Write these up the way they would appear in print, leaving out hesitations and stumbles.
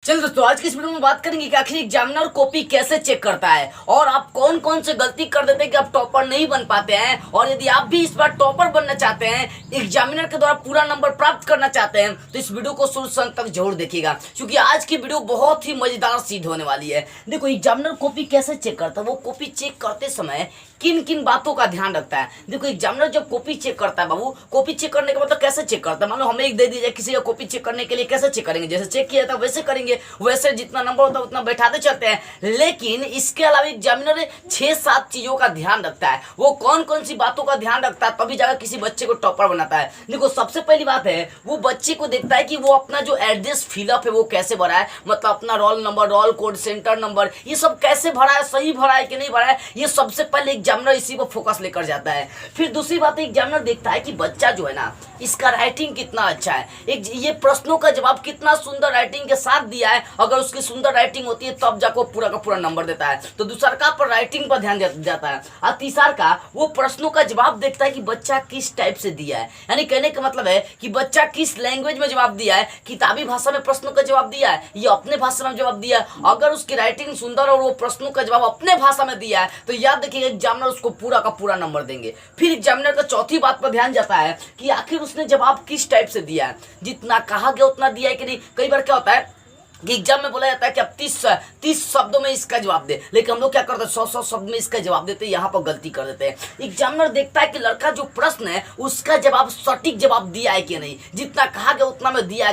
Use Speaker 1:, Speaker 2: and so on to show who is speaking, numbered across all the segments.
Speaker 1: चलिए दोस्तों, आज की इस वीडियो में बात करेंगे कि आखिर एग्जामिनर कॉपी कैसे चेक करता है और आप कौन कौन से गलती कर देते हैं कि आप टॉपर नहीं बन पाते हैं। और यदि आप भी इस बार टॉपर बनना चाहते हैं, एग्जामिनर के द्वारा पूरा नंबर प्राप्त करना चाहते हैं, तो इस वीडियो को शुरू से अंत तक जरूर देखिएगा, क्योंकि आज की वीडियो बहुत ही मजेदार सिद्ध होने वाली है। देखो, एग्जामिनर कॉपी कैसे चेक करता है, वो कॉपी चेक करते समय किन किन बातों का ध्यान रखता है। देखो, एग्जामिनर जब कॉपी चेक करता है बाबू, कॉपी चेक करने का मतलब कैसे चेक करता है। मान लो हमें एक दे दी जाए किसी का कॉपी चेक करने के लिए, कैसे चेक करेंगे? जैसे चेक किया था वैसे करेंगे, वैसे जितना नंबर होता है उतना बैठाते चलते हैं। लेकिन इसके अलावा एग्जामिनर 6-7 चीजों का ध्यान रखता है। वो कौन कौन सी बातों का ध्यान रखता है, तभी जाकर किसी बच्चे को टॉपर बनाता है। देखो, सबसे पहली बात है, वो बच्चे को देखता है कि वो अपना जो एड्रेस फिलअप है वो कैसे भरा है, मतलब अपना roll number, roll code, centre number, ये सब कैसे भरा है, सही भरा है कि नहीं भरा है। ये सबसे पहले एग्जामिनर इसी को फोकस लेकर जाता है। फिर दूसरी बात, एग्जामिनर देखता है कि बच्चा जो है ना, इसका राइटिंग कितना अच्छा है, ये प्रश्नों का जवाब कितना सुंदर राइटिंग के साथ दिया है। अगर उसकी सुंदर राइटिंग होती है तब जाकर पूरा का पूरा नंबर देता है। तो दूसरा का पर राइटिंग पर ध्यान जाता है। और तीसरा का वो प्रश्नों का जवाब देखता है कि बच्चा किस टाइप से दिया है। यानी कहने का मतलब है कि बच्चा किस लैंग्वेज में जवाब दिया है, किताबी भाषा में प्रश्नों का जवाब दिया है या अपने भाषा में जवाब दिया है। अगर उसकी राइटिंग सुंदर और वो प्रश्नों का जवाब अपने भाषा में दिया है तो याद रखिएगा, एग्जामिनर उसको पूरा का पूरा नंबर देंगे। फिर एग्जामिनर का चौथी बात पर ध्यान जाता है कि आखिर उसने जवाब किस टाइप से दिया है, जितना कहा गया उतना दिया है कि नहीं। कई बार क्या होता है कि एग्जाम में बोला जाता है कि आप 30 शब्दों में इसका जवाब दे, लेकिन हम लोग क्या करते हैं, 100 शब्द में इसका जवाब देते हैं, यहाँ पर गलती कर देते हैं। एग्जामिनर देखता है कि लड़का जो प्रश्न है उसका जवाब सटीक जवाब दिया है कि नहीं, जितना कहा गया उतना में दिया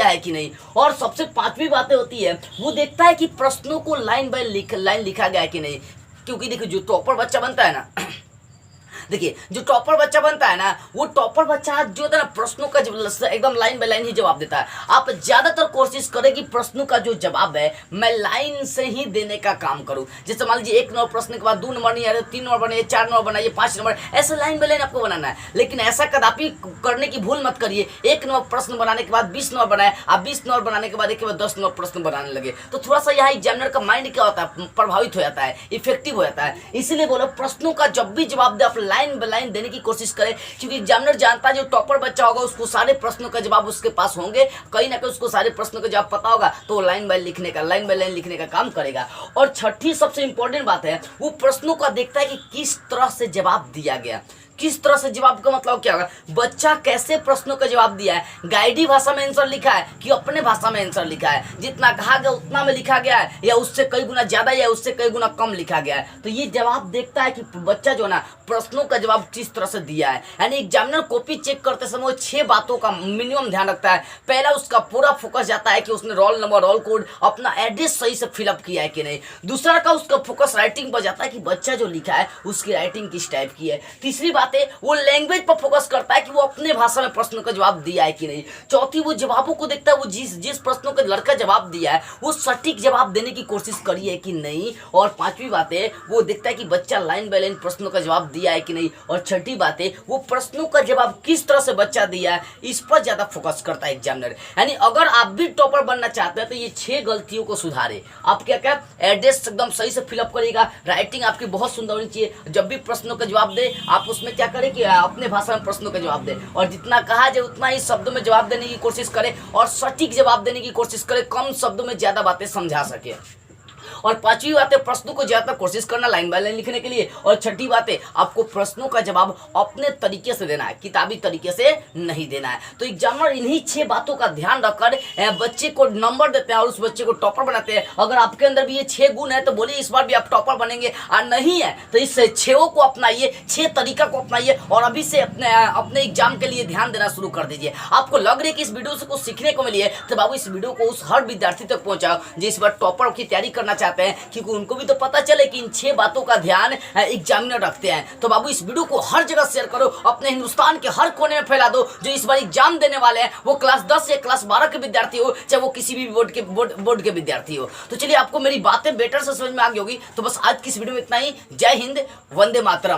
Speaker 1: है कि नहीं। और सबसे पांचवी बातें होती है, वो देखता है कि प्रश्नों को लाइन बाय लाइन लिखा गया है कि नहीं। क्योंकि देखिए, जो टॉपर बच्चा बनता है ना देखिए, जो टॉपर बच्चा बनता है ना, वो टॉपर बच्चा जो है ना, प्रश्नों का एकदम लाइन बाय लाइन ही जवाब देता है। आप ज्यादातर कोशिश करें कि प्रश्नों का जो जवाब है मैं लाइन से ही देने का काम करूं। जैसे मान लीजिए 1 नंबर प्रश्न के बाद 2 नंबर नहीं आ रहे, 3 नंबर बनाइए, 4 नंबर बनाइए, 5 नंबर, ऐसे लाइन बाय लाइन आपको बनाना है। लेकिन ऐसा कदापि करने की भूल मत करिए, 1 नंबर प्रश्न बनाने के बाद 20 नंबर बनाए, आप 20 नंबर बनाने के बाद एक 10 नंबर प्रश्न बनाने लगे, तो थोड़ा सा यहाँ एग्जामिनर का माइंड क्या होता है, प्रभावित हो जाता है, इफेक्टिव हो जाता है। इसीलिए बोलो, प्रश्नों का जब भी जवाब दे आप लाइन बाय लाइन देने की कोशिश करें, क्योंकि एग्जामिनर जानता है जो टॉपर बच्चा होगा उसको सारे प्रश्नों का जवाब उसके पास होंगे, कहीं ना कहीं उसको सारे प्रश्नों का जवाब पता होगा, तो लाइन बाय लाइन लिखने का काम करेगा। और छठी सबसे इंपॉर्टेंट बात है, वो प्रश्नों का देखता है कि किस तरह से जवाब दिया गया। किस तरह से जवाब का मतलब क्या होगा, बच्चा कैसे प्रश्नों का जवाब दिया है, गाइडी भाषा में आंसर लिखा है कि अपने भाषा में आंसर लिखा है, जितना कहा गया उतना में लिखा गया है या उससे कई गुना ज्यादा या उससे कई गुना कम लिखा गया है। तो ये जवाब देखता है कि बच्चा जो ना प्रश्नों का जवाब किस तरह से दिया है। यानी एग्जामिनर कॉपी चेक करते समय 6 बातों का मिनिमम ध्यान रखता है। पहला, उसका पूरा फोकस जाता है कि उसने रोल नंबर, रोल कोड, अपना एड्रेस सही से फिलअप किया है कि नहीं। दूसरा का उसका फोकस राइटिंग पर जाता है कि बच्चा जो लिखा है उसकी राइटिंग किस टाइप की है। तीसरी बात है, वो लैंग्वेज पर फोकस करता है कि वो अपने भाषा में प्रश्नों का जवाब दिया है कि नहीं। चौथी, वो जवाबों को देखता है, वो जिस प्रश्नों का लड़का जवाब दिया है वो सटीक जवाब देने की कोशिश करी है कि नहीं। और पांचवी बात है, वो देखता है कि बच्चा लाइन बाय लाइन प्रश्नों का जवाब दिया है कि नहीं। और छठी बात है, वो प्रश्नों का जवाब किस तरह से बच्चा दिया है, इस पर ज्यादा फोकस करता है एग्जामिनर। यानी अगर आप भी टॉपर बनना चाहते हैं तो ये 6 गलतियों को सुधारे। आप क्या एड्रेस एकदम सही से फिलअप करेगा, राइटिंग आपकी बहुत सुंदर होनी चाहिए, जब भी प्रश्नों का जवाब दे आप उसमें क्या करें कि अपने भाषा में प्रश्नों का जवाब दे, और जितना कहा जाए उतना ही शब्दों में जवाब देने की कोशिश करें और सटीक जवाब देने की कोशिश करें, कम शब्दों में ज्यादा बातें समझा सके। और पांचवी बात है, प्रश्नों को ज्यादा कोशिश करना लाइन बाय लाइन लिखने के लिए। और छठी बात है, आपको प्रश्नों का जवाब अपने तरीके से देना है, किताबी तरीके से नहीं देना है। तो एग्जामिनर इन्हीं 6 बातों का ध्यान रखकर बच्चे को नंबर देते हैं और उस बच्चे को टॉपर बनाते हैं। अगर आपके अंदर भी ये 6 गुण है तो बोलिए इस बार भी आप टॉपर बनेंगे, और नहीं है तो इस 6 को अपनाइए, 6 तरीका को अपनाइए और अभी से अपने एग्जाम के लिए ध्यान देना शुरू कर दीजिए। आपको लग रही है कि इस वीडियो से कुछ सीखने को मिली है, तो बाबू इस वीडियो को उस हर विद्यार्थी तक पहुंचाओ जो इस बार टॉपर की तैयारी करना चाहते हैं, क्योंकि उनको भी तो पता चले कि इन 6 बातों का ध्यान एग्जामिनर रखते हैं। तो बाबू इस वीडियो को हर जगह शेयर करो, अपने हिंदुस्तान के हर कोने में फैला दो। जो इस बार एग्जाम देने वाले हैं वो क्लास 10 या क्लास 12 के विद्यार्थी हो, चाहे वो किसी भी बोर्ड के विद्यार्थी हो। तो चलिए, आपको मेरी बातें बेटर से समझ में आ गई होगी। तो बस आज की इस वीडियो में इतना ही। जय हिंद, वंदे मातरम।